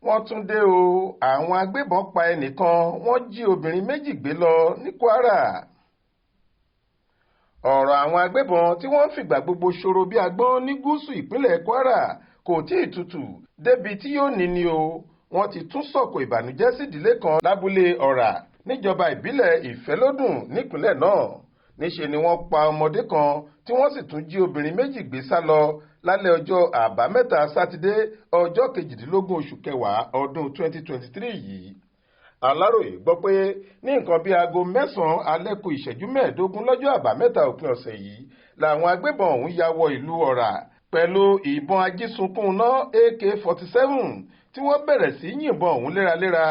wọ́n tún dé o. Àwọn agbébọn pa ẹnìkan, wọ́n jí obìnrin méjì gbé lọ ní Kwara. Ọ̀rọ̀ àwọn agbébọn tí wọ́n ń fìgbà gbogbo ṣòro bí agbọ́n ní gúúsù ìpínlẹ̀ Kwara kò tí ì tutù débi tí yóò ní ni o. Wọ́n ti tún sọ̀kò ìbànújẹ́ sídìílé kan lábúlé ọ̀rà níjọba ìbílẹ̀ ìfẹ́lódùn nípínlẹ̀ náà. Níṣe ni wọ́n pa ọmọdé kan tí wọ́n sì tún jí obìnrin méjì gbé sá lọ lálẹ́ ọjọ́ àbámẹ́ta sátidé ọjọ́ 18 oṣù kẹwàá ọdún 2023 yìí. Aláròyé gbọ́ pé ní nǹkan bíi aago 9 alẹ́ kù ìṣẹ́jú 15 lọ́jọ́ àbámẹ́ta òpin ọ̀sẹ̀ yìí làwọn agbébọn ọ̀hún ya wọ ìlú ọ̀rà pẹ̀lú ìbọn ajísunkúnná AK-47 tí wọ́n bẹ̀rẹ̀ sí yìnbọn ọ̀hún léraléra,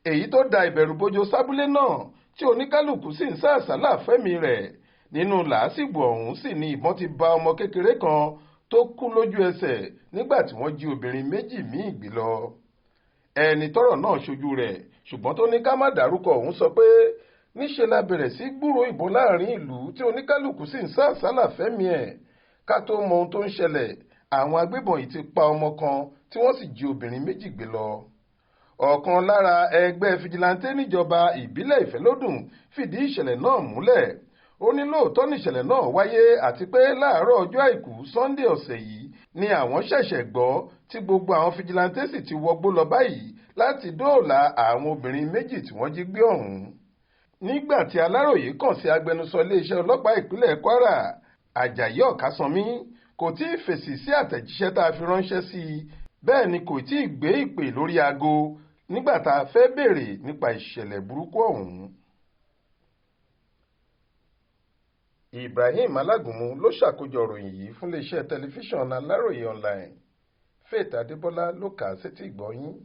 èyí tó da ìbẹ̀rùbojo sábúlé náà tí oníkálùkù sì ń sá àsálà fẹ́mi rẹ̀. Nínú làásìgbò ọ̀hún sì ni ìbọn ti bá ọmọ kékeré kan tó kú lójú ẹsẹ̀ nígbà tí wọ́n jí obìnrin méjì míì gbé lọ. Ẹni tọ́rọ̀ náà ṣojú rẹ̀ ṣùgbọ́n tó ní ká má dárúkọ ọ̀hún sọ pé níṣe la bẹ̀rẹ̀ sí gbúròó ìbọn láàrin ìlú tí oníkálùkù sì ń sá àsálà fẹ́mi ẹ̀. Ká tó mọ ohun tó ń ṣẹlẹ̀, àwọn agbébọn yìí ti pa ọmọ kan tí wọ́n sì jí obìnrin méjì gbé lọ. Ọ̀kan lára ẹgbẹ́ fìjìláńtẹ́ níjọba ìbílẹ̀ ìfẹ́lódùn fìdí ìṣẹ̀lẹ̀ náà múlẹ̀. Ó ní lóòótọ́ níṣẹ̀lẹ̀ náà wáyé àti pé láàárọ̀ ọjọ́ àìkú Sunday ọ̀sẹ̀ yìí ni àwọn ṣẹ̀ṣẹ̀ gbọ́ tí gbogbo àwọn fìjìláńtẹ́ sì ti wọgbó lọ báyìí láti dóòlà àwọn obìnrin méjì tí wọ́n jí gbé ọ̀hún. Nígbà tí Aláròyé kàn sí agbẹnusọ iléeṣẹ́ ọlọ́pàá ìpínlẹ̀ Kwara, Àjàyí Ọ̀kásánmí, kò tí ì fèsì sí àtẹ̀jíṣẹ́ tá a fi ránṣẹ́ sí i, bẹ́ẹ̀ ni kò tí ì gbé ìpè lórí aago nígbà tá a fẹ́ béèrè nípa ìṣẹ̀lẹ̀ burúkú ọ̀hún. Ibrahim Alágúnmu ló ṣàkójọ ìròyìn yìí fún iléeṣẹ́ tẹlifíṣàn Aláròyé online. Faith Adébọ́lá ló kà á sétí ìgbọ́ yín.